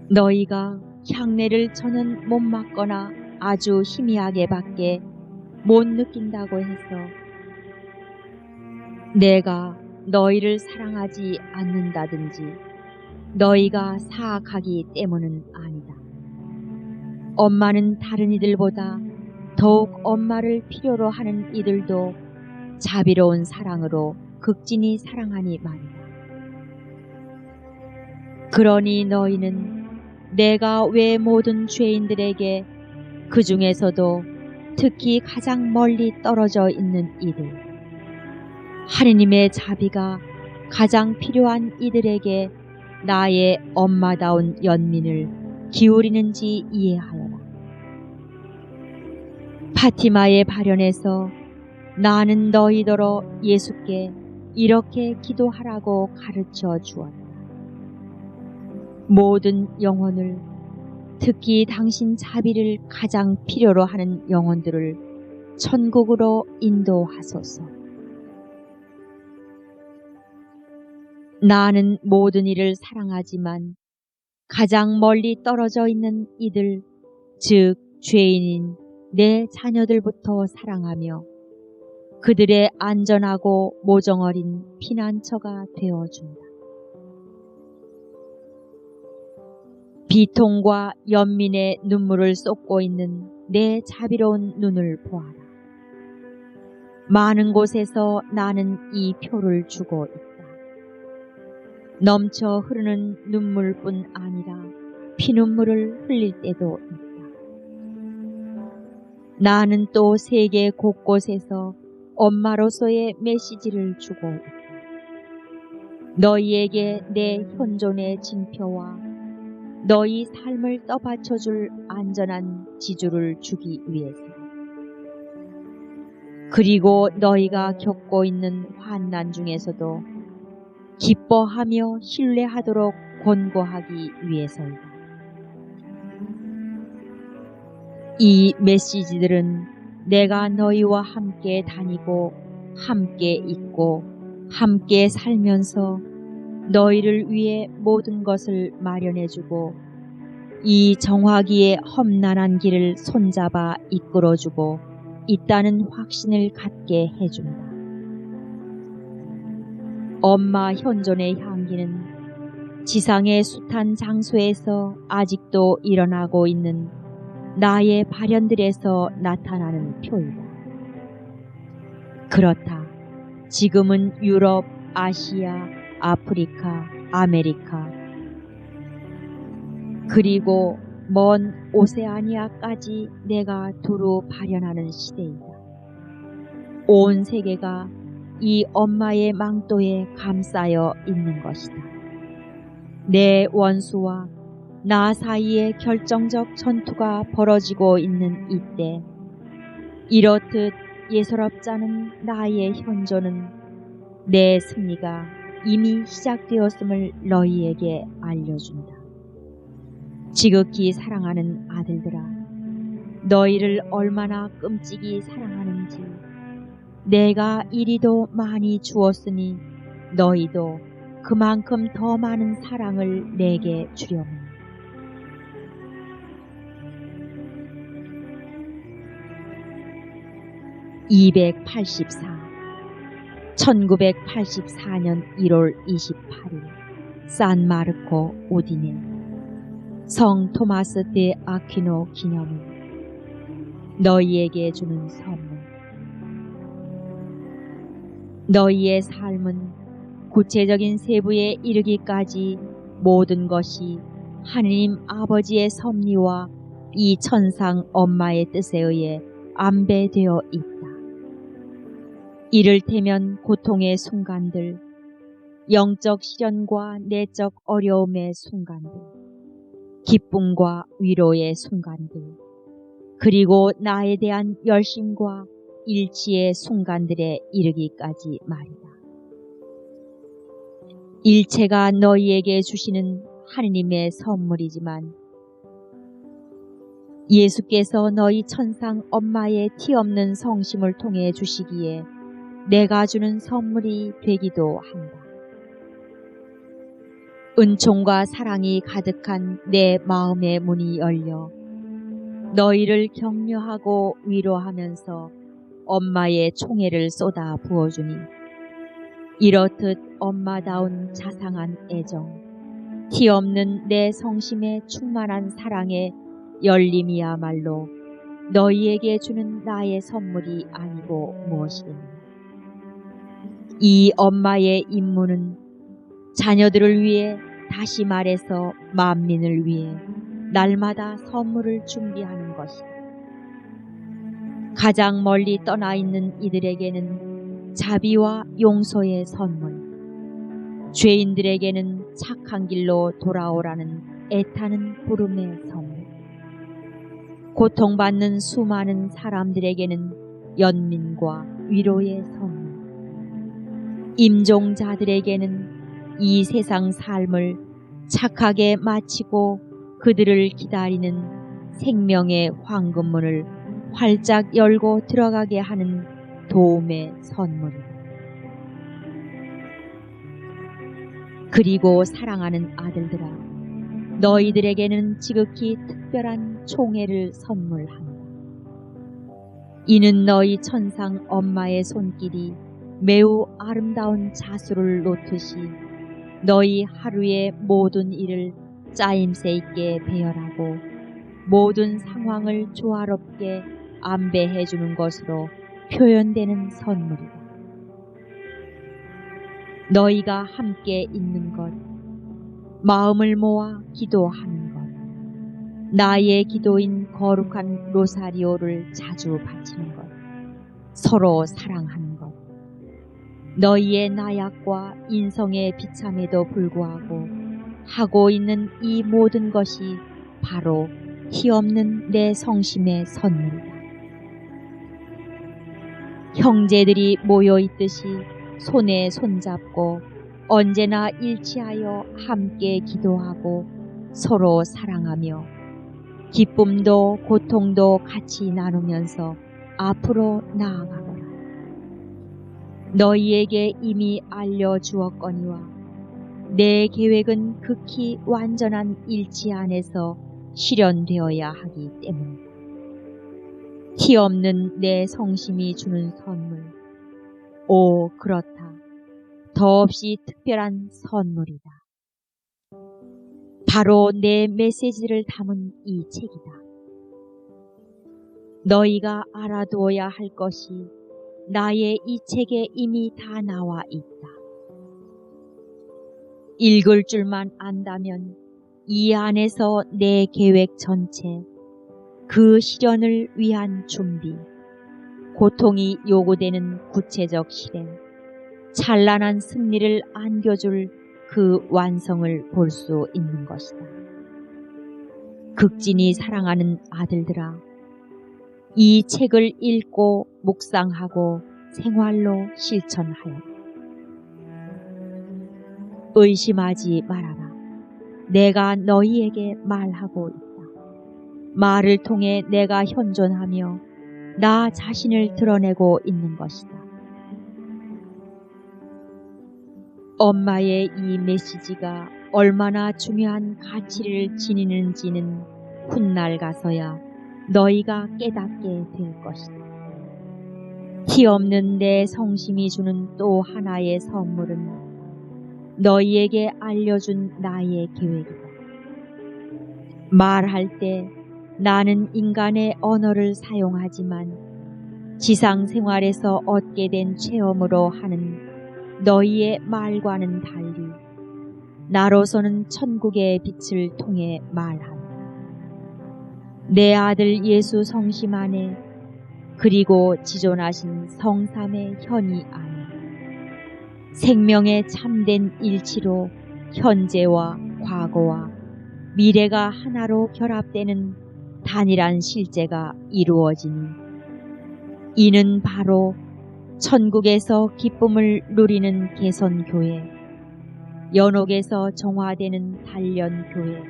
너희가 향내를 전혀 못 맡거나 아주 희미하게 밖에 못 느낀다고 해서 내가 너희를 사랑하지 않는다든지 너희가 사악하기 때문은 아니다. 엄마는 다른 이들보다 더욱 엄마를 필요로 하는 이들도 자비로운 사랑으로 극진히 사랑하니 말이다. 그러니 너희는 내가 왜 모든 죄인들에게 그 중에서도 특히 가장 멀리 떨어져 있는 이들, 하느님의 자비가 가장 필요한 이들에게 나의 엄마다운 연민을 기울이는지 이해하여라. 파티마의 발현에서 나는 너희더러 예수께 이렇게 기도하라고 가르쳐 주었다. 모든 영혼을, 특히 당신 자비를 가장 필요로 하는 영혼들을 천국으로 인도하소서. 나는 모든 이를 사랑하지만 가장 멀리 떨어져 있는 이들, 즉 죄인인 내 자녀들부터 사랑하며 그들의 안전하고 모정어린 피난처가 되어준다. 비통과 연민의 눈물을 쏟고 있는 내 자비로운 눈을 보아라. 많은 곳에서 나는 이 표를 주고 있다. 넘쳐 흐르는 눈물뿐 아니라 피눈물을 흘릴 때도 있다. 나는 또 세계 곳곳에서 엄마로서의 메시지를 주고 있다. 너희에게 내 현존의 징표와 너희 삶을 떠받쳐줄 안전한 지주를 주기 위해서. 그리고 너희가 겪고 있는 환난 중에서도 기뻐하며 신뢰하도록 권고하기 위해서이다. 이 메시지들은 내가 너희와 함께 다니고 함께 있고 함께 살면서 너희를 위해 모든 것을 마련해주고 이 정화기의 험난한 길을 손잡아 이끌어주고 있다는 확신을 갖게 해준다. 엄마 현존의 향기는 지상의 숱한 장소에서 아직도 일어나고 있는 나의 발현들에서 나타나는 표이다. 그렇다. 지금은 유럽, 아시아, 아프리카, 아메리카, 그리고 먼 오세아니아까지 내가 두루 발현하는 시대이다. 온 세계가 이 엄마의 망토에 감싸여 있는 것이다. 내 원수와 나 사이에 결정적 전투가 벌어지고 있는 이때, 이렇듯 예사롭지 않은 나의 현존은 내 승리가 이미 시작되었음을 너희에게 알려준다. 지극히 사랑하는 아들들아, 너희를 얼마나 끔찍이 사랑하는지 내가 이리도 많이 주었으니 너희도 그만큼 더 많은 사랑을 내게 주려니. (284) 1984년 1월 28일 산마르코 우디네 성 토마스 데 아퀴노 기념일. 너희에게 주는 선물. 너희의 삶은 구체적인 세부에 이르기까지 모든 것이 하느님 아버지의 섭리와 이 천상 엄마의 뜻에 의해 안배되어 있다. 이를테면 고통의 순간들, 영적 시련과 내적 어려움의 순간들, 기쁨과 위로의 순간들, 그리고 나에 대한 열심과 일치의 순간들에 이르기까지 말이다. 일체가 너희에게 주시는 하느님의 선물이지만 예수께서 너희 천상 엄마의 티없는 성심을 통해 주시기에 내가 주는 선물이 되기도 한다. 은총과 사랑이 가득한 내 마음의 문이 열려 너희를 격려하고 위로하면서 엄마의 총애를 쏟아 부어주니 이렇듯 엄마다운 자상한 애정, 티 없는 내 성심에 충만한 사랑의 열림이야말로 너희에게 주는 나의 선물이 아니고 무엇이겠느냐. 이 엄마의 임무는 자녀들을 위해, 다시 말해서 만민을 위해 날마다 선물을 준비하는 것이다. 가장 멀리 떠나 있는 이들에게는 자비와 용서의 선물, 죄인들에게는 착한 길로 돌아오라는 애타는 부름의 선물, 고통받는 수많은 사람들에게는 연민과 위로의 선물, 임종자들에게는 이 세상 삶을 착하게 마치고 그들을 기다리는 생명의 황금문을 활짝 열고 들어가게 하는 도움의 선물이다. 그리고 사랑하는 아들들아, 너희들에게는 지극히 특별한 총애를 선물한다. 이는 너희 천상 엄마의 손길이 매우 아름다운 자수를 놓듯이 너희 하루의 모든 일을 짜임새 있게 배열하고 모든 상황을 조화롭게 안배해 주는 것으로 표현되는 선물이다. 너희가 함께 있는 것, 마음을 모아 기도하는 것, 나의 기도인 거룩한 로사리오를 자주 바치는 것, 서로 사랑하는 것, 너희의 나약과 인성의 비참에도 불구하고 하고 있는 이 모든 것이 바로 티 없는 내 성심의 선물이다. 형제들이 모여 있듯이 손에 손잡고 언제나 일치하여 함께 기도하고 서로 사랑하며 기쁨도 고통도 같이 나누면서 앞으로 나아가거라. 너희에게 이미 알려주었거니와 내 계획은 극히 완전한 일치 안에서 실현되어야 하기 때문이다. 티 없는 내 성심이 주는 선물, 오 그렇다. 더없이 특별한 선물이다. 바로 내 메시지를 담은 이 책이다. 너희가 알아두어야 할 것이 나의 이 책에 이미 다 나와 있다. 읽을 줄만 안다면 이 안에서 내 계획 전체, 그 실현을 위한 준비, 고통이 요구되는 구체적 실행, 찬란한 승리를 안겨줄 그 완성을 볼 수 있는 것이다. 극진히 사랑하는 아들들아, 이 책을 읽고 묵상하고 생활로 실천하여라. 의심하지 말아라. 내가 너희에게 말하고 있다. 말을 통해 내가 현존하며 나 자신을 드러내고 있는 것이다. 엄마의 이 메시지가 얼마나 중요한 가치를 지니는지는 훗날 가서야 너희가 깨닫게 될 것이다. 티 없는 내 성심이 주는 또 하나의 선물은 너희에게 알려준 나의 계획이다. 말할 때 나는 인간의 언어를 사용하지만 지상생활에서 얻게 된 체험으로 하는 너희의 말과는 달리 나로서는 천국의 빛을 통해 말한다. 내 아들 예수 성심 안에, 그리고 지존하신 성삼의 현이 안에 생명의 참된 일치로 현재와 과거와 미래가 하나로 결합되는 단일한 실제가 이루어지니 이는 바로 천국에서 기쁨을 누리는 개선교회, 연옥에서 정화되는 단련교회,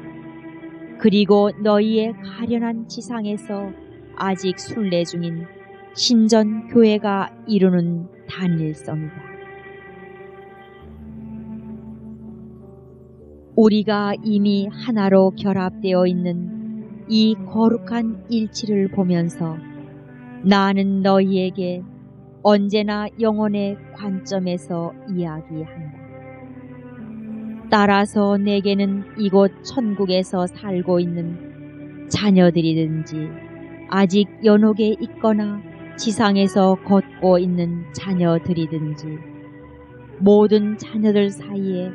그리고 너희의 가련한 지상에서 아직 순례 중인 신전교회가 이루는 단일성이다. 우리가 이미 하나로 결합되어 있는 이 거룩한 일치를 보면서 나는 너희에게 언제나 영혼의 관점에서 이야기한다. 따라서 내게는 이곳 천국에서 살고 있는 자녀들이든지 아직 연옥에 있거나 지상에서 걷고 있는 자녀들이든지 모든 자녀들 사이에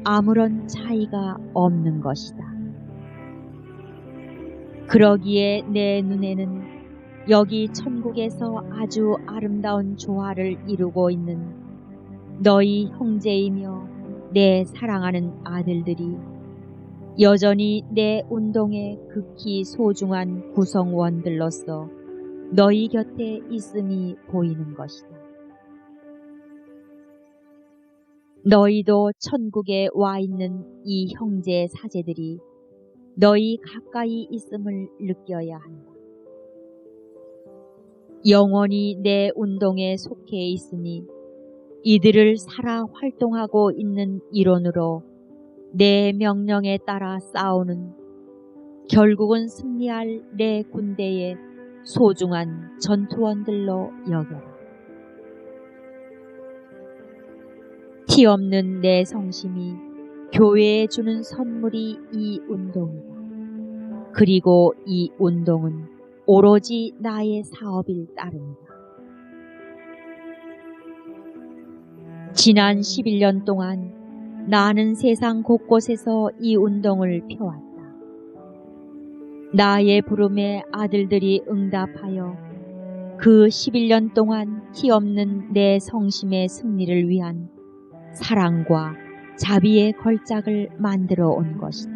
아무런 차이가 없는 것이다. 그러기에 내 눈에는 여기 천국에서 아주 아름다운 조화를 이루고 있는 너희 형제이며 내 사랑하는 아들들이 여전히 내 운동의 극히 소중한 구성원들로서 너희 곁에 있음이 보이는 것이다. 너희도 천국에 와 있는 이 형제 사제들이 너희 가까이 있음을 느껴야 한다. 영원히 내 운동에 속해 있으니 이들을 살아 활동하고 있는 일원으로 내 명령에 따라 싸우는 결국은 승리할 내 군대의 소중한 전투원들로 여겨라. 티 없는 내 성심이 교회에 주는 선물이 이 운동이다. 그리고 이 운동은 오로지 나의 사업일 따름이다. 지난 11년 동안 나는 세상 곳곳에서 이 운동을 펴왔다. 나의 부름에 아들들이 응답하여 그 11년 동안 티 없는 내 성심의 승리를 위한 사랑과 자비의 걸작을 만들어 온 것이다.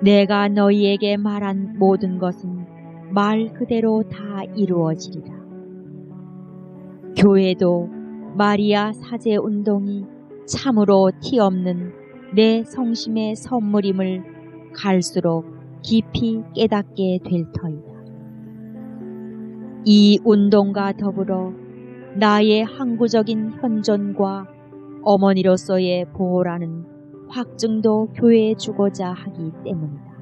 내가 너희에게 말한 모든 것은 말 그대로 다 이루어지리라. 교회도 마리아 사제 운동이 참으로 티 없는 내 성심의 선물임을 갈수록 깊이 깨닫게 될 터이다. 이 운동과 더불어 나의 항구적인 현존과 어머니로서의 보호라는 확증도 교회에 주고자 하기 때문이다.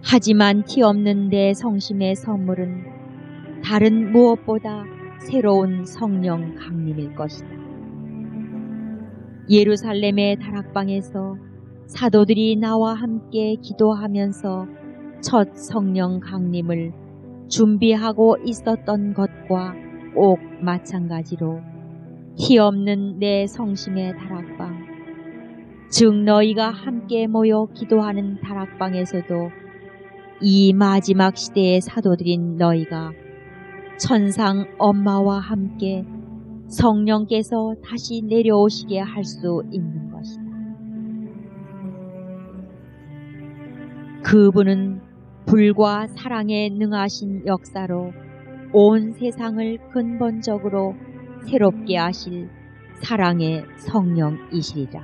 하지만 티 없는 내 성심의 선물은 다른 무엇보다 새로운 성령 강림일 것이다. 예루살렘의 다락방에서 사도들이 나와 함께 기도하면서 첫 성령 강림을 준비하고 있었던 것과 꼭 마찬가지로 티 없는 내 성심의 다락방, 즉 너희가 함께 모여 기도하는 다락방에서도 이 마지막 시대의 사도들인 너희가 천상 엄마와 함께 성령께서 다시 내려오시게 할 수 있는 것이다. 그분은 불과 사랑에 능하신 역사로 온 세상을 근본적으로 새롭게 하실 사랑의 성령이시리라.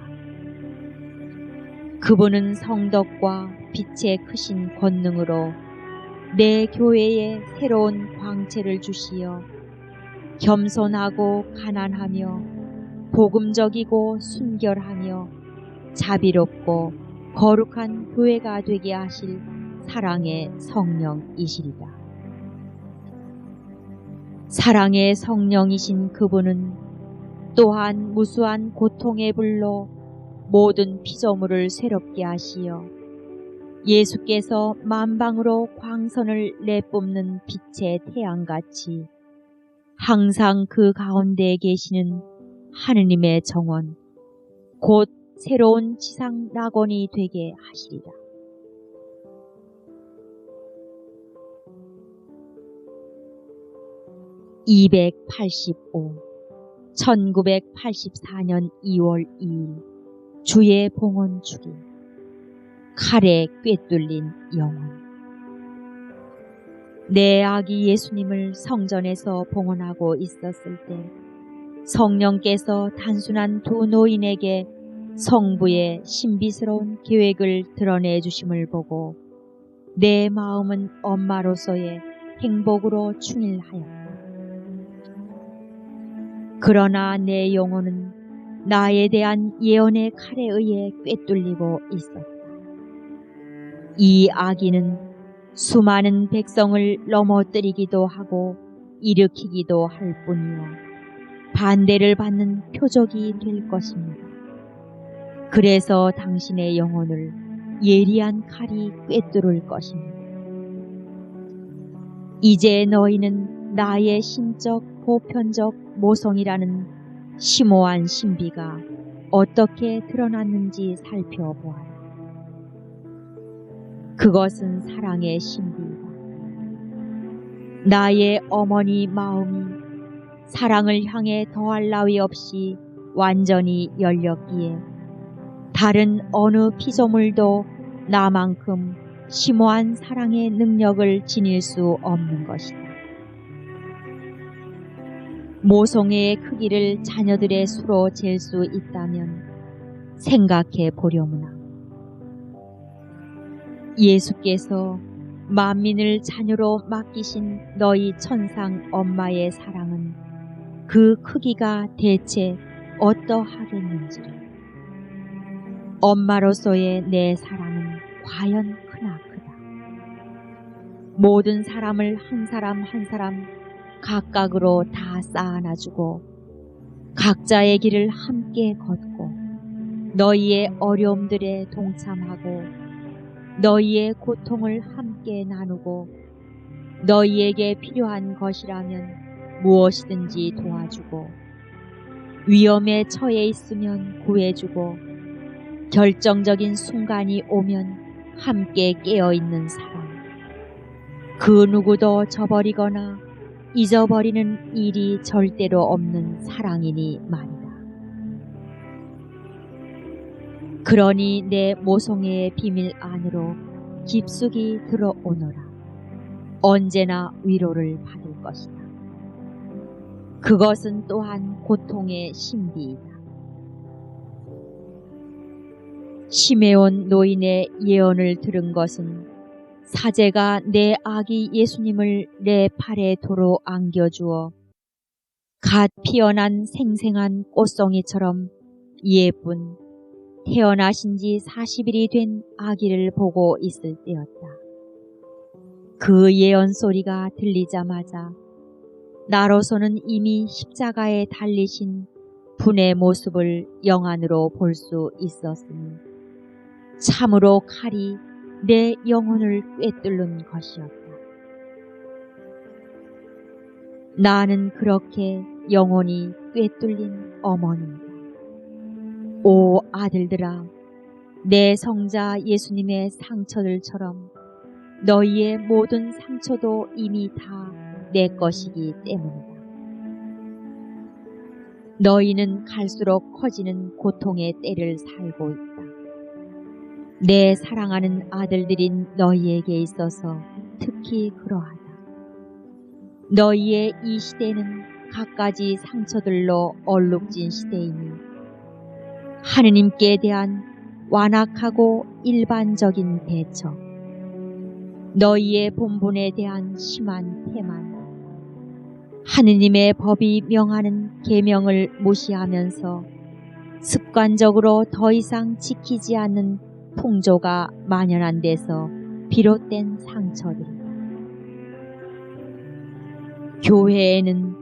그분은 성덕과 빛의 크신 권능으로 내 교회에 새로운 광채를 주시어 겸손하고 가난하며 복음적이고 순결하며 자비롭고 거룩한 교회가 되게 하실 사랑의 성령이시리다. 사랑의 성령이신 그분은 또한 무수한 고통의 불로 모든 피조물을 새롭게 하시어 예수께서 만방으로 광선을 내뿜는 빛의 태양같이 항상 그 가운데에 계시는 하느님의 정원, 곧 새로운 지상 낙원이 되게 하시리라. (285) 1984년 2월 2일 주의 봉헌 주기. 칼에 꿰뚫린 영혼. 내 아기 예수님을 성전에서 봉헌하고 있었을 때 성령께서 단순한 두 노인에게 성부의 신비스러운 계획을 드러내 주심을 보고 내 마음은 엄마로서의 행복으로 충일하였다. 그러나 내 영혼은 나에 대한 예언의 칼에 의해 꿰뚫리고 있었다. 이 악인은 수많은 백성을 넘어뜨리기도 하고 일으키기도 할 뿐이요, 반대를 받는 표적이 될 것입니다. 그래서 당신의 영혼을 예리한 칼이 꿰뚫을 것입니다. 이제 너희는 나의 신적 보편적 모성이라는 심오한 신비가 어떻게 드러났는지 살펴보아라. 그것은 사랑의 신비이다. 나의 어머니 마음이 사랑을 향해 더할 나위 없이 완전히 열렸기에 다른 어느 피조물도 나만큼 심오한 사랑의 능력을 지닐 수 없는 것이다. 모성애의 크기를 자녀들의 수로 잴 수 있다면 생각해 보려무나. 예수께서 만민을 자녀로 맡기신 너희 천상 엄마의 사랑은 그 크기가 대체 어떠하겠는지를. 엄마로서의 내 사랑은 과연 크나크다. 모든 사람을 한 사람 한 사람 각각으로 다 쌓아놔주고 각자의 길을 함께 걷고 너희의 어려움들에 동참하고 너희의 고통을 함께 나누고 너희에게 필요한 것이라면 무엇이든지 도와주고 위험에 처해 있으면 구해주고 결정적인 순간이 오면 함께 깨어있는 사랑. 그 누구도 저버리거나 잊어버리는 일이 절대로 없는 사랑이니 말이다. 그러니 내 모성애의 비밀 안으로 깊숙이 들어오너라. 언제나 위로를 받을 것이다. 그것은 또한 고통의 신비이다. 시메온 노인의 예언을 들은 것은 사제가 내 아기 예수님을 내 팔에 도로 안겨주어 갓 피어난 생생한 꽃송이처럼 예쁜 태어나신 지 40일이 된 아기를 보고 있을 때였다. 그 예언 소리가 들리자마자 나로서는 이미 십자가에 달리신 분의 모습을 영안으로 볼 수 있었으니 참으로 칼이 내 영혼을 꿰뚫는 것이었다. 나는 그렇게 영혼이 꿰뚫린 어머니이다. 오 아들들아, 내 성자 예수님의 상처들처럼 너희의 모든 상처도 이미 다 내 것이기 때문이다. 너희는 갈수록 커지는 고통의 때를 살고 있다. 내 사랑하는 아들들인 너희에게 있어서 특히 그러하다. 너희의 이 시대는 갖가지 상처들로 얼룩진 시대이니 하느님께 대한 완악하고 일반적인 대처, 너희의 본분에 대한 심한 태만, 하느님의 법이 명하는 계명을 무시하면서 습관적으로 더 이상 지키지 않는 풍조가 만연한 데서 비롯된 상처들이다. 교회에는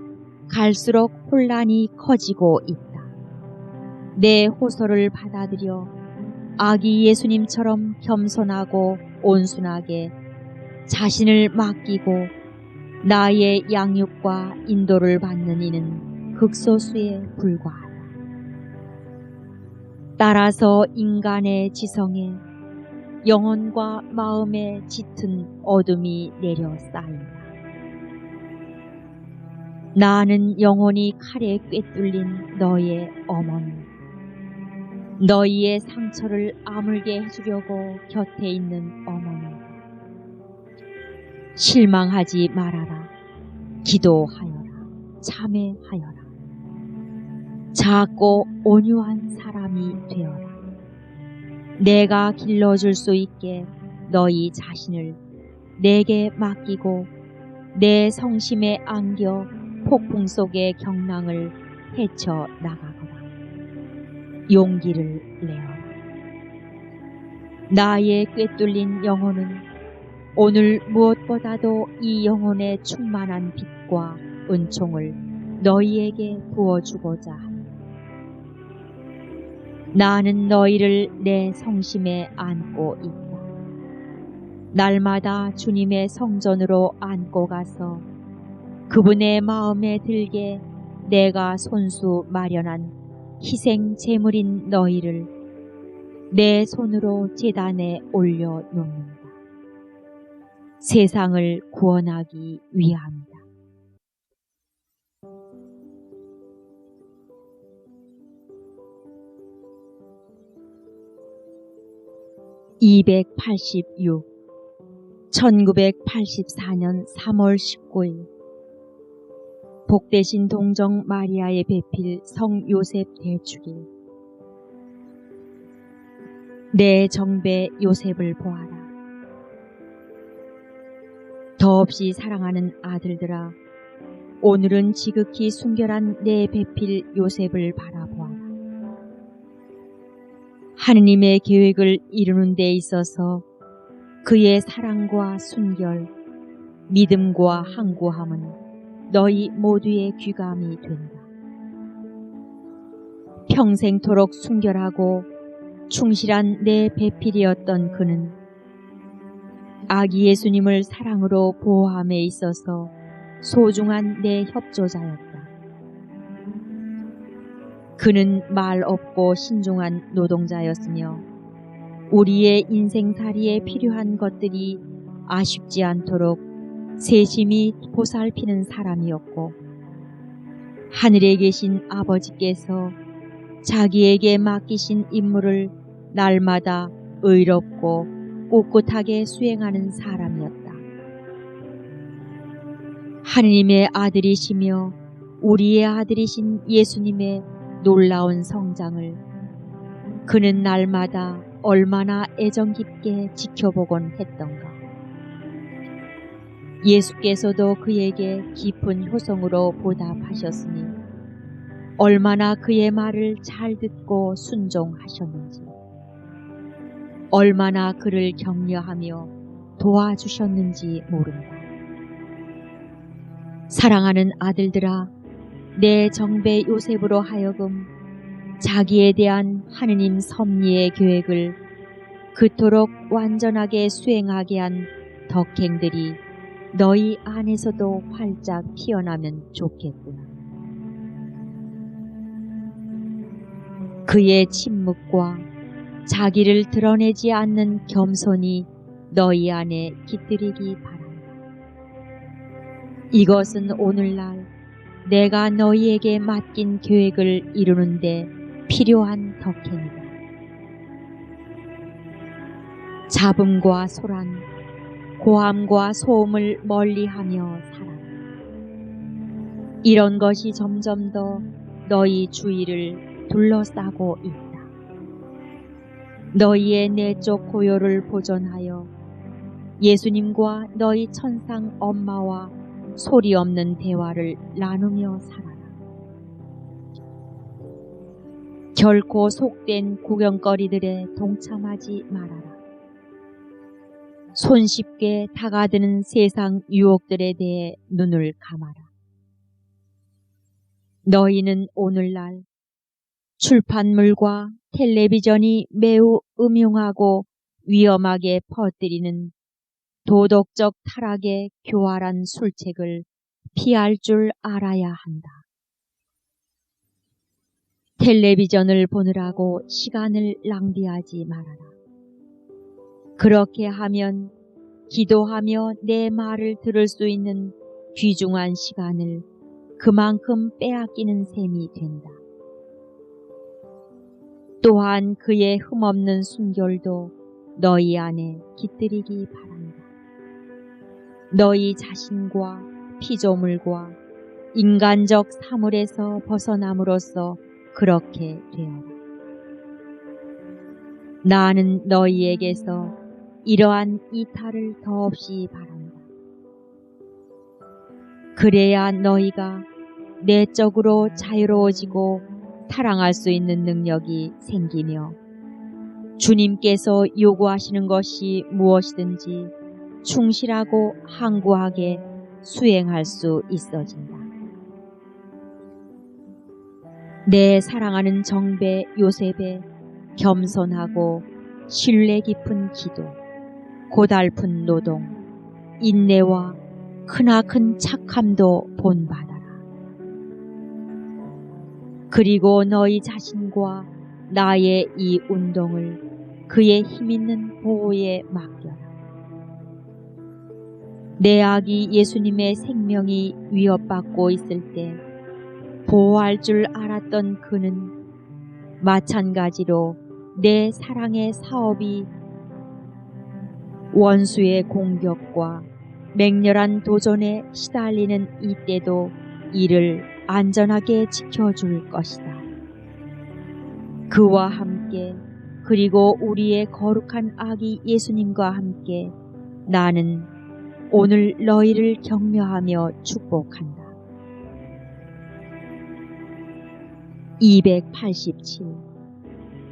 갈수록 혼란이 커지고 있다. 내 호소를 받아들여 아기 예수님처럼 겸손하고 온순하게 자신을 맡기고 나의 양육과 인도를 받는 이는 극소수에 불과하다. 따라서 인간의 지성에 영혼과 마음에 짙은 어둠이 내려 쌓인다. 나는 영혼이 칼에 꿰뚫린 너의 어머니, 너희의 상처를 아물게 해주려고 곁에 있는 어머니. 실망하지 말아라. 기도하여라. 참회하여라. 작고 온유한 사람이 되어라. 내가 길러줄 수 있게 너희 자신을 내게 맡기고 내 성심에 안겨 폭풍 속의 경랑을 헤쳐 나가거라. 용기를 내어라. 나의 꿰뚫린 영혼은 오늘 무엇보다도 이 영혼의 충만한 빛과 은총을 너희에게 부어주고자 한다. 나는 너희를 내 성심에 안고 있다. 날마다 주님의 성전으로 안고 가서 그분의 마음에 들게 내가 손수 마련한 희생 제물인 너희를 내 손으로 제단에 올려놓는다. 세상을 구원하기 위함이다. 286 1984년 3월 19일 복되신 동정 마리아의 배필 성 요셉 대축일. 내 정배 요셉을 보아라. 더없이 사랑하는 아들들아, 오늘은 지극히 순결한 내 배필 요셉을 바라보아라. 하느님의 계획을 이루는 데 있어서 그의 사랑과 순결, 믿음과 항구함은 너희 모두의 귀감이 된다. 평생토록 순결하고 충실한 내 배필이었던 그는 아기 예수님을 사랑으로 보호함에 있어서 소중한 내 협조자였다. 그는 말 없고 신중한 노동자였으며 우리의 인생살이에 필요한 것들이 아쉽지 않도록 세심히 보살피는 사람이었고, 하늘에 계신 아버지께서 자기에게 맡기신 임무를 날마다 의롭고 꿋꿋하게 수행하는 사람이었다. 하느님의 아들이시며 우리의 아들이신 예수님의 놀라운 성장을 그는 날마다 얼마나 애정 깊게 지켜보곤 했던가. 예수께서도 그에게 깊은 효성으로 보답하셨으니 얼마나 그의 말을 잘 듣고 순종하셨는지, 얼마나 그를 격려하며 도와주셨는지 모른다. 사랑하는 아들들아, 내 정배 요셉으로 하여금 자기에 대한 하느님 섭리의 계획을 그토록 완전하게 수행하게 한 덕행들이 너희 안에서도 활짝 피어나면 좋겠구나. 그의 침묵과 자기를 드러내지 않는 겸손이 너희 안에 깃들이기 바란다. 이것은 오늘날 내가 너희에게 맡긴 계획을 이루는데 필요한 덕행이다. 잡음과 소란, 고함과 소음을 멀리하며 살아라. 이런 것이 점점 더 너희 주위를 둘러싸고 있다. 너희의 내적 고요를 보존하여 예수님과 너희 천상 엄마와 소리 없는 대화를 나누며 살아라. 결코 속된 구경거리들에 동참하지 말아라. 손쉽게 다가드는 세상 유혹들에 대해 눈을 감아라. 너희는 오늘날 출판물과 텔레비전이 매우 음흉하고 위험하게 퍼뜨리는 도덕적 타락의 교활한 술책을 피할 줄 알아야 한다. 텔레비전을 보느라고 시간을 낭비하지 말아라. 그렇게 하면 기도하며 내 말을 들을 수 있는 귀중한 시간을 그만큼 빼앗기는 셈이 된다. 또한 그의 흠없는 순결도 너희 안에 깃들이기 바란다. 너희 자신과 피조물과 인간적 사물에서 벗어남으로써 그렇게 되어라. 나는 너희에게서 이러한 이탈을 더없이 바란다. 그래야 너희가 내적으로 자유로워지고 타랑할 수 있는 능력이 생기며 주님께서 요구하시는 것이 무엇이든지 충실하고 항구하게 수행할 수 있어진다. 내 사랑하는 정배 요셉의 겸손하고 신뢰 깊은 기도, 고달픈 노동, 인내와 크나큰 착함도 본받아라. 그리고 너희 자신과 나의 이 운동을 그의 힘있는 보호에 맡겨라. 내 아기 예수님의 생명이 위협받고 있을 때 보호할 줄 알았던 그는 마찬가지로 내 사랑의 사업이 원수의 공격과 맹렬한 도전에 시달리는 이때도 이를 안전하게 지켜줄 것이다. 그와 함께 그리고 우리의 거룩한 아기 예수님과 함께 나는 오늘 너희를 격려하며 축복한다. 287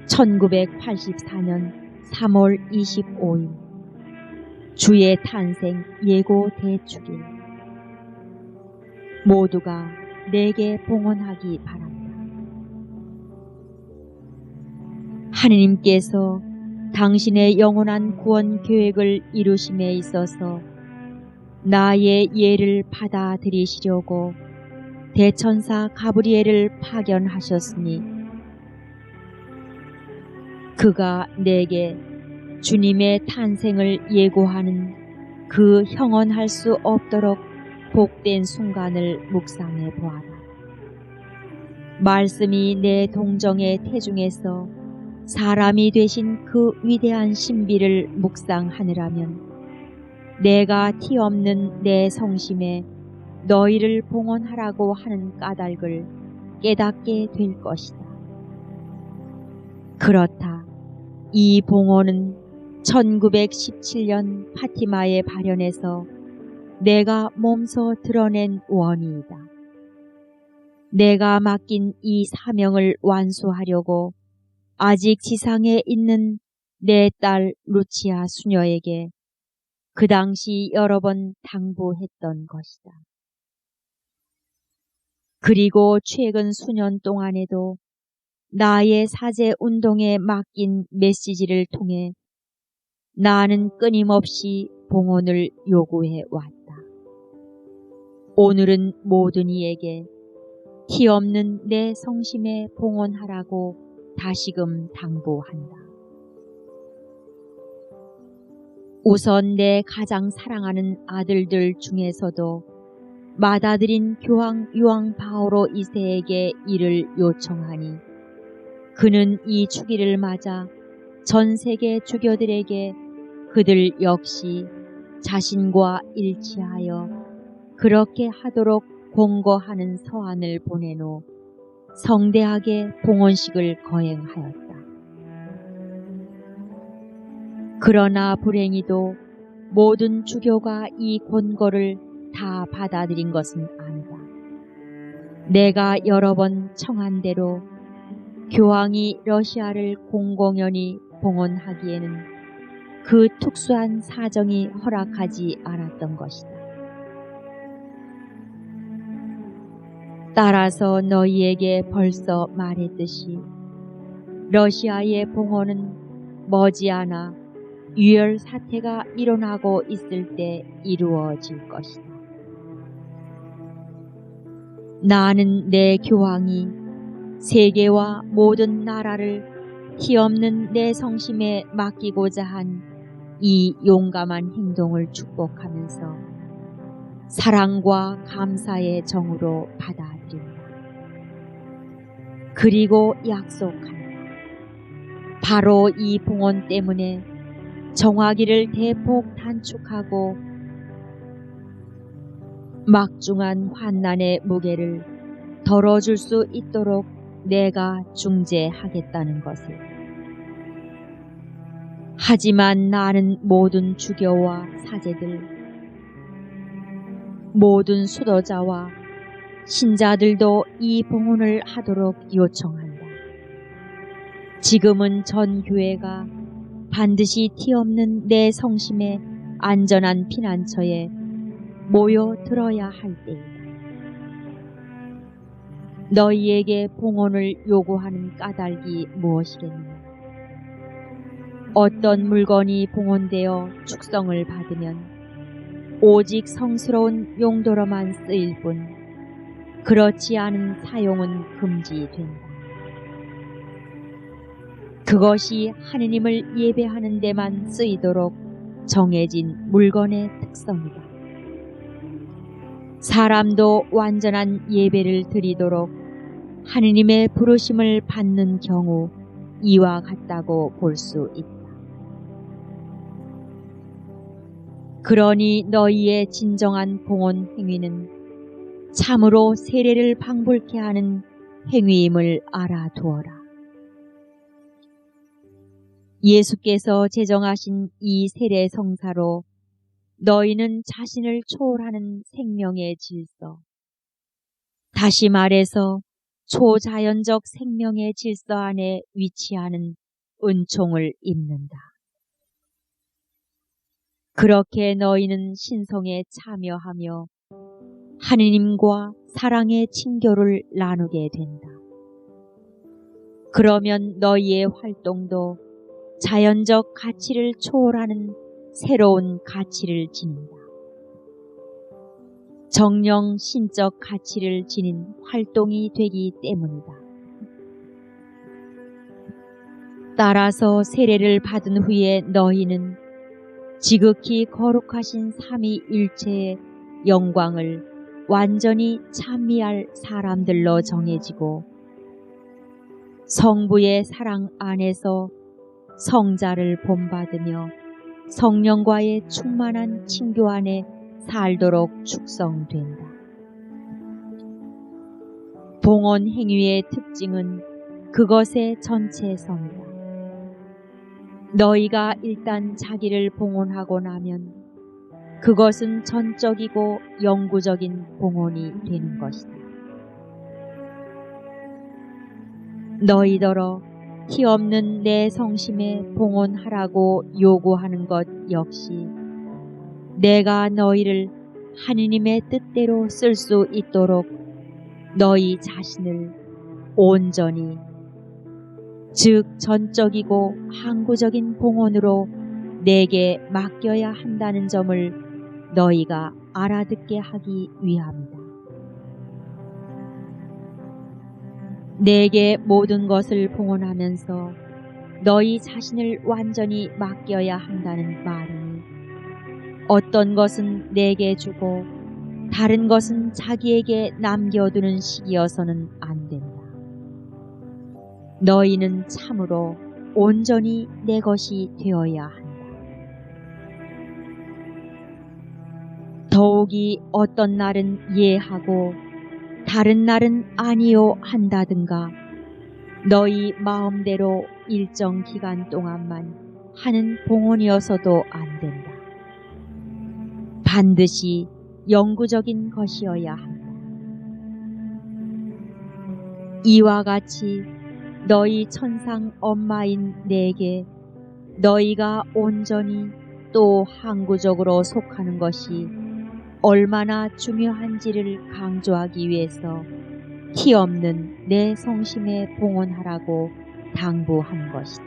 1984년 3월 25일 주의 탄생 예고 대축일. 모두가 내게 봉헌하기 바란다. 하느님께서 당신의 영원한 구원 계획을 이루심에 있어서 나의 예를 받아들이시려고 대천사 가브리엘을 파견하셨으니 그가 내게 주님의 탄생을 예고하는 그 형언할 수 없도록 복된 순간을 묵상해 보아라. 말씀이 내 동정의 태중에서 사람이 되신 그 위대한 신비를 묵상하느라면 내가 티 없는 내 성심에 너희를 봉헌하라고 하는 까닭을 깨닫게 될 것이다. 그렇다. 이 봉헌은 1917년 파티마의 발현에서 내가 몸소 드러낸 원의이다. 내가 맡긴 이 사명을 완수하려고 아직 지상에 있는 내 딸 루치아 수녀에게 그 당시 여러 번 당부했던 것이다. 그리고 최근 수년 동안에도 나의 사제 운동에 맡긴 메시지를 통해 나는 끊임없이 봉헌을 요구해 왔다. 오늘은 모든 이에게 티 없는 내 성심에 봉헌하라고 다시금 당부한다. 우선 내 가장 사랑하는 아들들 중에서도 맏아들인 교황 요한 바오로 2세에게 이를 요청하니 그는 이 주기를 맞아 전 세계 주교들에게 그들 역시 자신과 일치하여 그렇게 하도록 공고하는 서한을 보낸 후 성대하게 봉헌식을 거행하였다. 그러나 불행히도 모든 주교가 이 권고를 다 받아들인 것은 아니다. 내가 여러 번 청한 대로 교황이 러시아를 공공연히 봉헌하기에는 그 특수한 사정이 허락하지 않았던 것이다. 따라서 너희에게 벌써 말했듯이 러시아의 봉헌은 머지않아 유혈 사태가 일어나고 있을 때 이루어질 것이다. 나는 내 교황이 세계와 모든 나라를 티 없는 내 성심에 맡기고자 한 이 용감한 행동을 축복하면서 사랑과 감사의 정으로 받아들인다. 그리고 약속한다. 바로 이 봉헌 때문에 정화기를 대폭 단축하고 막중한 환난의 무게를 덜어줄 수 있도록 내가 중재하겠다는 것을. 하지만 나는 모든 주교와 사제들, 모든 수도자와 신자들도 이 봉헌을 하도록 요청한다. 지금은 전 교회가 반드시 티 없는 내 성심의 안전한 피난처에 모여 들어야 할 때이다. 너희에게 봉헌을 요구하는 까닭이 무엇이겠느냐? 어떤 물건이 봉헌되어 축성을 받으면 오직 성스러운 용도로만 쓰일 뿐 그렇지 않은 사용은 금지된다. 그것이 하느님을 예배하는 데만 쓰이도록 정해진 물건의 특성이다. 사람도 완전한 예배를 드리도록 하느님의 부르심을 받는 경우 이와 같다고 볼 수 있다. 그러니 너희의 진정한 봉헌 행위는 참으로 세례를 방불케 하는 행위임을 알아두어라. 예수께서 제정하신 이 세례 성사로 너희는 자신을 초월하는 생명의 질서, 다시 말해서 초자연적 생명의 질서 안에 위치하는 은총을 입는다. 그렇게 너희는 신성에 참여하며 하느님과 사랑의 친교를 나누게 된다. 그러면 너희의 활동도 자연적 가치를 초월하는 새로운 가치를 지닌다. 정령 신적 가치를 지닌 활동이 되기 때문이다. 따라서 세례를 받은 후에 너희는 지극히 거룩하신 삼위일체의 영광을 완전히 찬미할 사람들로 정해지고 성부의 사랑 안에서 성자를 본받으며 성령과의 충만한 친교 안에 살도록 축성된다. 봉헌 행위의 특징은 그것의 전체성이다. 너희가 일단 자기를 봉헌하고 나면 그것은 전적이고 영구적인 봉헌이 되는 것이다. 너희더러 티 없는 내 성심에 봉헌하라고 요구하는 것 역시 내가 너희를 하느님의 뜻대로 쓸 수 있도록 너희 자신을 온전히, 즉 전적이고 항구적인 봉헌으로 내게 맡겨야 한다는 점을 너희가 알아듣게 하기 위함이다. 내게 모든 것을 봉헌하면서 너희 자신을 완전히 맡겨야 한다는 말이니 어떤 것은 내게 주고 다른 것은 자기에게 남겨두는 식이어서는 안 된다. 너희는 참으로 온전히 내 것이 되어야 한다. 더욱이 어떤 날은 예하고 다른 날은 아니요 한다든가 너희 마음대로 일정 기간 동안만 하는 봉헌이어서도 안 된다. 반드시 영구적인 것이어야 한다. 이와 같이 너희 천상 엄마인 내게 너희가 온전히 또 항구적으로 속하는 것이 얼마나 중요한지를 강조하기 위해서 티 없는 내 성심에 봉헌하라고 당부한 것이다.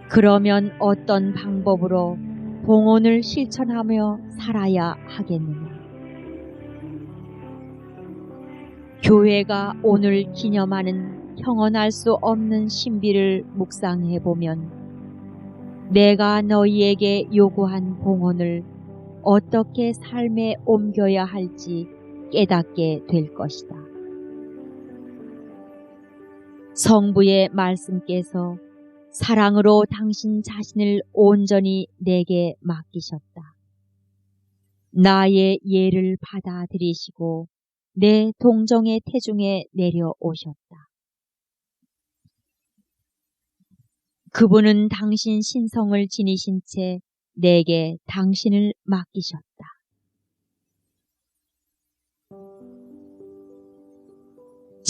그러면 어떤 방법으로 봉헌을 실천하며 살아야 하겠느냐? 교회가 오늘 기념하는 형언할 수 없는 신비를 묵상해 보면 내가 너희에게 요구한 봉헌을 어떻게 삶에 옮겨야 할지 깨닫게 될 것이다. 성부의 말씀께서 사랑으로 당신 자신을 온전히 내게 맡기셨다. 나의 예를 받아들이시고 내 동정의 태중에 내려오셨다. 그분은 당신 신성을 지니신 채 내게 당신을 맡기셨다.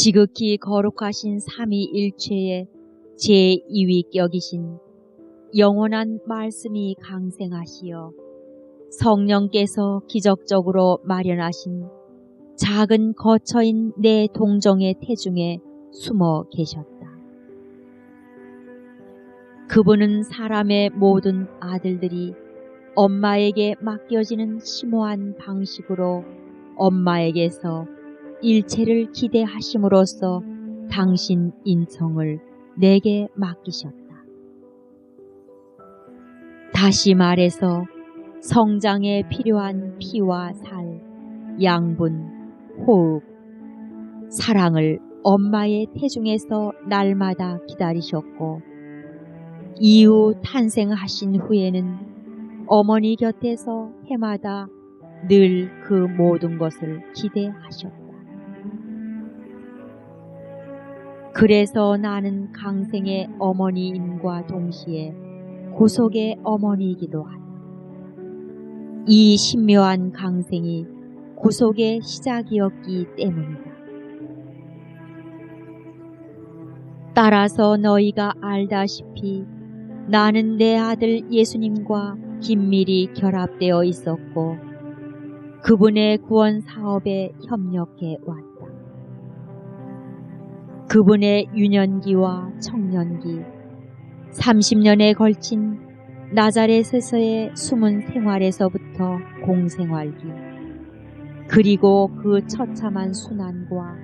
지극히 거룩하신 삼위일체의 제2위격이신 영원한 말씀이 강생하시어 성령께서 기적적으로 마련하신 작은 거처인 내 동정의 태중에 숨어 계셨다. 그분은 사람의 모든 아들들이 엄마에게 맡겨지는 심오한 방식으로 엄마에게서 일체를 기대하심으로써 당신 인성을 내게 맡기셨다. 다시 말해서 성장에 필요한 피와 살, 양분, 호흡, 사랑을 엄마의 태중에서 날마다 기다리셨고 이후 탄생하신 후에는 어머니 곁에서 해마다 늘 그 모든 것을 기대하셨다. 그래서 나는 강생의 어머니임과 동시에 구속의 어머니이기도 하다. 이 신묘한 강생이 구속의 시작이었기 때문이다. 따라서 너희가 알다시피 나는 내 아들 예수님과 긴밀히 결합되어 있었고 그분의 구원 사업에 협력해 왔다. 그분의 유년기와 청년기, 30년에 걸친 나자렛에서의 숨은 생활에서부터 공생활기, 그리고 그 처참한 순환과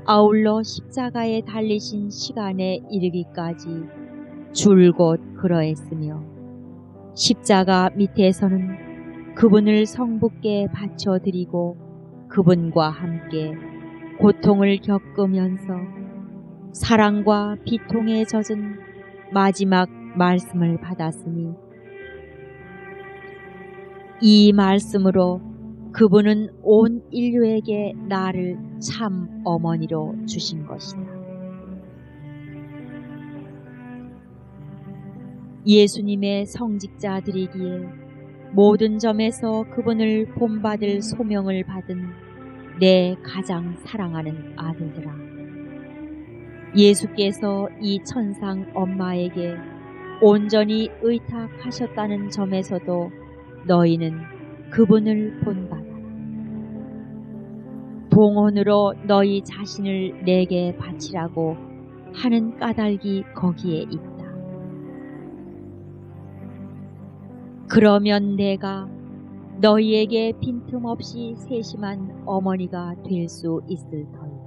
아울러 십자가에 달리신 시간에 이르기까지 줄곧 그러했으며 십자가 밑에서는 그분을 성부께 바쳐드리고 그분과 함께 고통을 겪으면서 사랑과 비통에 젖은 마지막 말씀을 받았으니 이 말씀으로 그분은 온 인류에게 나를 참 어머니로 주신 것이다. 예수님의 성직자들이기에 모든 점에서 그분을 본받을 소명을 받은 내 가장 사랑하는 아들들아, 예수께서 이 천상 엄마에게 온전히 의탁하셨다는 점에서도 너희는 그분을 본받아라. 봉헌으로 너희 자신을 내게 바치라고 하는 까닭이 거기에 있다. 그러면 내가 너희에게 빈틈없이 세심한 어머니가 될 수 있을 터이다.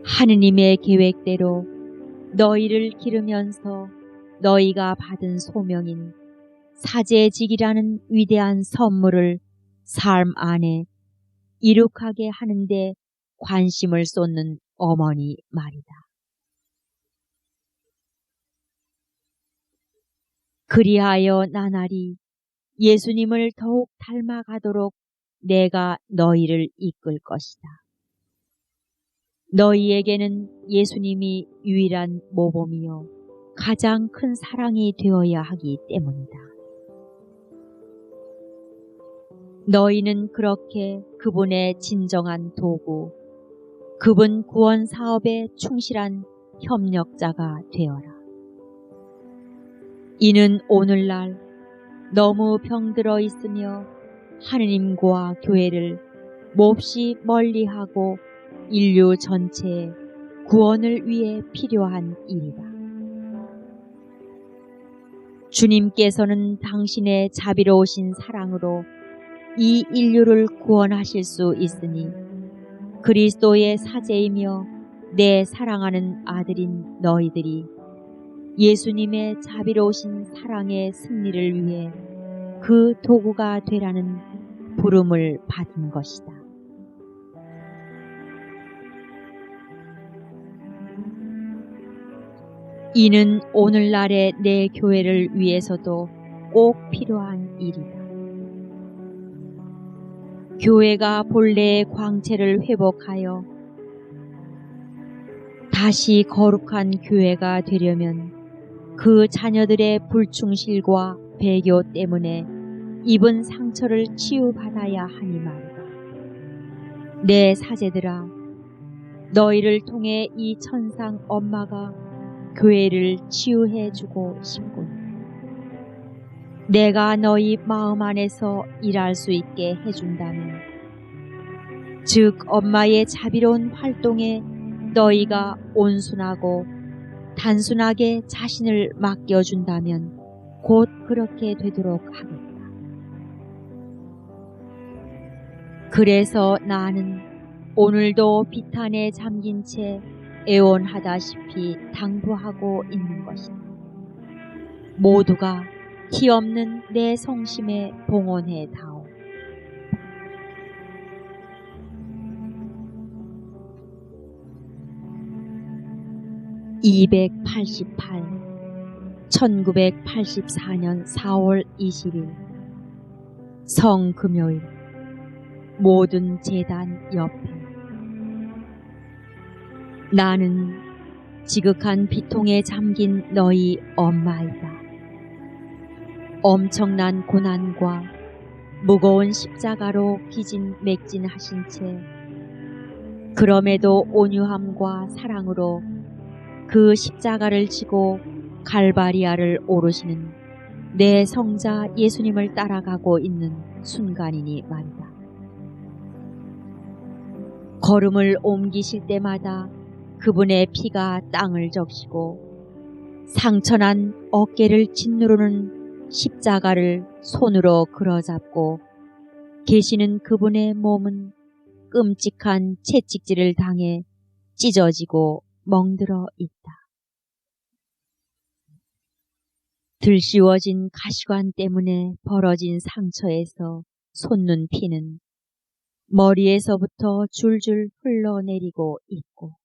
하느님의 계획대로 너희를 기르면서 너희가 받은 소명인 사제직이라는 위대한 선물을 삶 안에 이룩하게 하는데 관심을 쏟는 어머니 말이다. 그리하여 나날이 예수님을 더욱 닮아가도록 내가 너희를 이끌 것이다. 너희에게는 예수님이 유일한 모범이요 가장 큰 사랑이 되어야 하기 때문이다. 너희는 그렇게 그분의 진정한 도구, 그분 구원 사업에 충실한 협력자가 되어라. 이는 오늘날 너무 병들어 있으며 하느님과 교회를 몹시 멀리하고 인류 전체의 구원을 위해 필요한 일이다. 주님께서는 당신의 자비로우신 사랑으로 이 인류를 구원하실 수 있으니 그리스도의 사제이며 내 사랑하는 아들인 너희들이 예수님의 자비로우신 사랑의 승리를 위해 그 도구가 되라는 부름을 받은 것이다. 이는 오늘날의 내 교회를 위해서도 꼭 필요한 일이다. 교회가 본래의 광채를 회복하여 다시 거룩한 교회가 되려면 그 자녀들의 불충실과 배교 때문에 입은 상처를 치유받아야 하니 말이다. 내 사제들아, 너희를 통해 이 천상 엄마가 교회를 치유해 주고 싶군. 내가 너희 마음 안에서 일할 수 있게 해준다면, 즉 엄마의 자비로운 활동에 너희가 온순하고 단순하게 자신을 맡겨준다면 곧 그렇게 되도록 하겠다. 그래서 나는 오늘도 비탄에 잠긴 채 애원하다시피 당부하고 있는 것이다. 모두가 티 없는 내 성심에 봉헌해 다오. (288) 1984년 4월 20일 성금요일 모든 제단 옆에 나는 지극한 비통에 잠긴 너희 엄마이다. 엄청난 고난과 무거운 십자가로 기진맥진하신 채 그럼에도 온유함과 사랑으로 그 십자가를 지고 갈바리아를 오르시는 내 성자 예수님을 따라가고 있는 순간이니 말이다. 걸음을 옮기실 때마다 그분의 피가 땅을 적시고 상처난 어깨를 짓누르는 십자가를 손으로 그어잡고 계시는 그분의 몸은 끔찍한 채찍질을 당해 찢어지고 멍들어 있다. 들씌워진 가시관 때문에 벌어진 상처에서 솟는 피는 머리에서부터 줄줄 흘러내리고 있고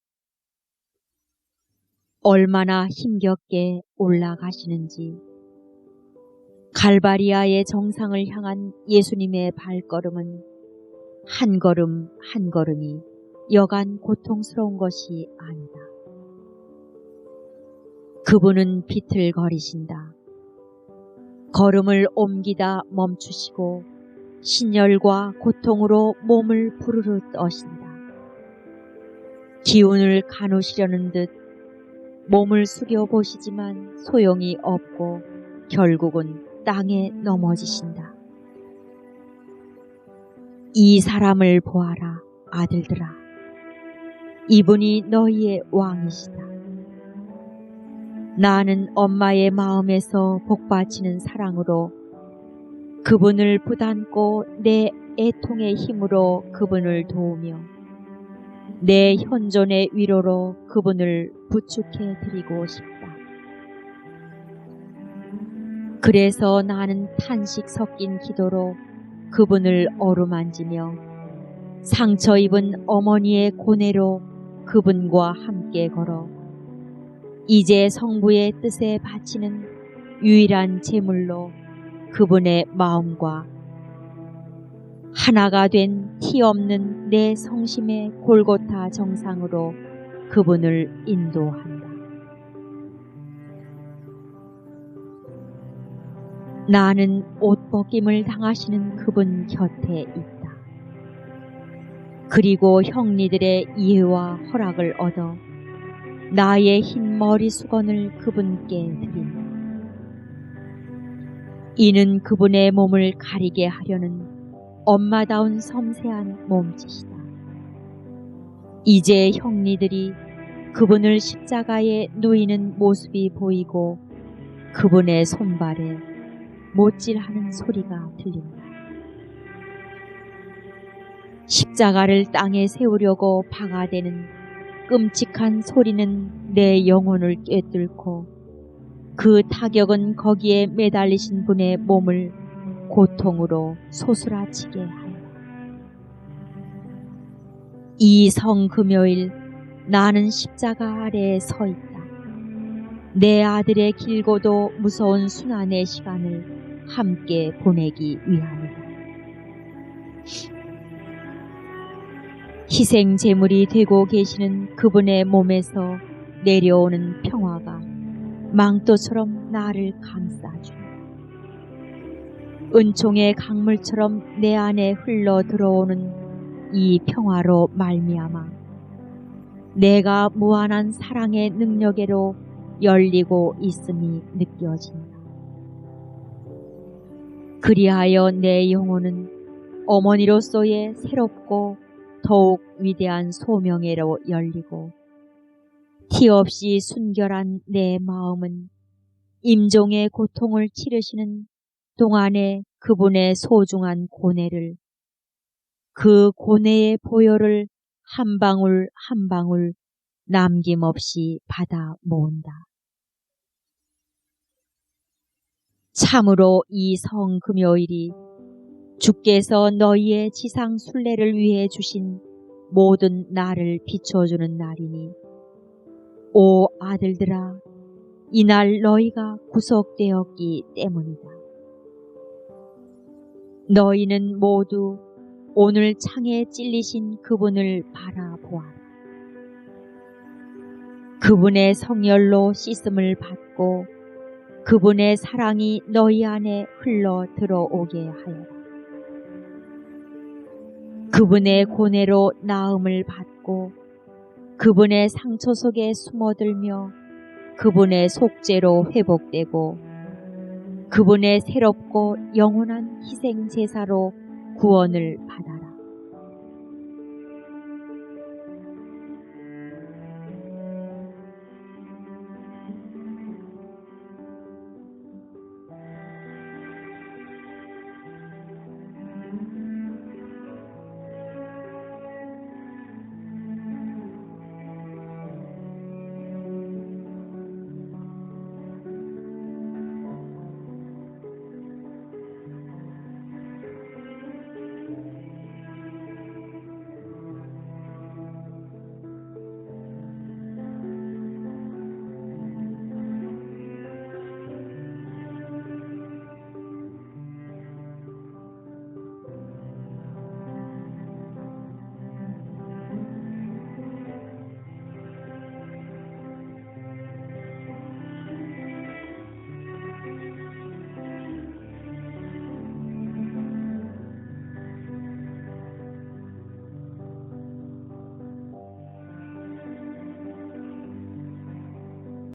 얼마나 힘겹게 올라가시는지 갈바리아의 정상을 향한 예수님의 발걸음은 한 걸음 한 걸음이 여간 고통스러운 것이 아니다. 그분은 비틀거리신다. 걸음을 옮기다 멈추시고 신열과 고통으로 몸을 부르르 떠신다. 기운을 가누시려는 듯 몸을 숙여 보시지만 소용이 없고 결국은 땅에 넘어지신다. 이 사람을 보아라, 아들들아. 이분이 너희의 왕이시다. 나는 엄마의 마음에서 복받치는 사랑으로 그분을 부담고 내 애통의 힘으로 그분을 도우며 내 현존의 위로로 그분을 부축해 드리고 싶다. 그래서 나는 탄식 섞인 기도로 그분을 어루만지며 상처 입은 어머니의 고뇌로 그분과 함께 걸어 이제 성부의 뜻에 바치는 유일한 제물로 그분의 마음과 하나가 된 티 없는 내 성심의 골고타 정상으로 그분을 인도한다. 나는 옷벗김을 당하시는 그분 곁에 있다. 그리고 형리들의 이해와 허락을 얻어 나의 흰 머리 수건을 그분께 드린다. 이는 그분의 몸을 가리게 하려는 엄마다운 섬세한 몸짓이다. 이제 형리들이 그분을 십자가에 누이는 모습이 보이고 그분의 손발에 못질하는 소리가 들린다. 십자가를 땅에 세우려고 박아대는 끔찍한 소리는 내 영혼을 꿰뚫고 그 타격은 거기에 매달리신 분의 몸을 고통으로 소스라치게 한다. 이 성금요일 나는 십자가 아래에 서 있다. 내 아들의 길고도 무서운 순환의 시간을 함께 보내기 위함이다. 희생 제물이 되고 계시는 그분의 몸에서 내려오는 평화가 망토처럼 나를 감싸준다. 은총의 강물처럼 내 안에 흘러 들어오는 이 평화로 말미암아 내가 무한한 사랑의 능력으로 열리고 있음이 느껴진다. 그리하여 내 영혼은 어머니로서의 새롭고 더욱 위대한 소명회로 열리고 티 없이 순결한 내 마음은 임종의 고통을 치르시는 동안의 그분의 소중한 고뇌를, 그 고뇌의 보혈을 한 방울 한 방울 남김없이 받아 모은다. 참으로 이 성금요일이 주께서 너희의 지상 순례를 위해 주신 모든 날을 비춰주는 날이니, 오 아들들아, 이날 너희가 구속되었기 때문이다. 너희는 모두 오늘 창에 찔리신 그분을 바라보아라. 그분의 성혈로 씻음을 받고 그분의 사랑이 너희 안에 흘러 들어오게 하여라. 그분의 고뇌로 나음을 받고 그분의 상처 속에 숨어들며 그분의 속죄로 회복되고 그분의 새롭고 영원한 희생 제사로 구원을 받아라.